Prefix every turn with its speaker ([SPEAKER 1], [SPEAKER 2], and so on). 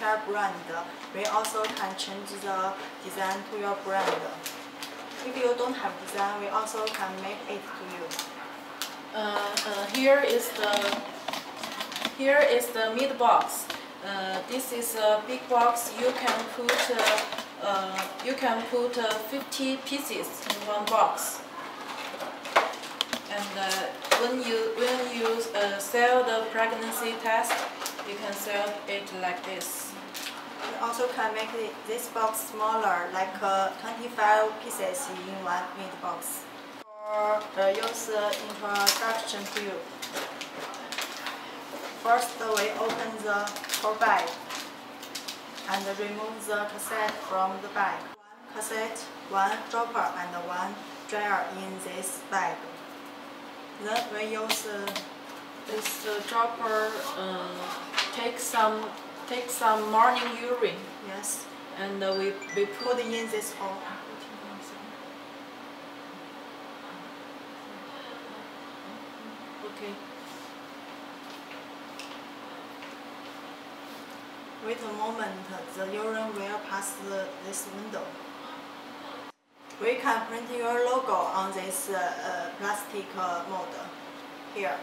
[SPEAKER 1] skincare brand, we also can change the design to your brand. If you don't have design, we also can make it to you.
[SPEAKER 2] Here is the mid box. This is a big box. You can put 50 pieces in one box. And when you sell the pregnancy test, you can sell it like this.
[SPEAKER 1] We also can make this box smaller, like 25 pieces in one mid box. For use introduction to you. First, we open the core bag and remove the cassette from the bag. One cassette, one dropper, and one dryer in this bag. Then we use
[SPEAKER 2] This dropper take some morning urine.
[SPEAKER 1] yes,
[SPEAKER 2] And we
[SPEAKER 1] put in this hole.
[SPEAKER 2] Okay.
[SPEAKER 1] Wait a moment, the urine will pass this window. We can print your logo on this plastic mold here.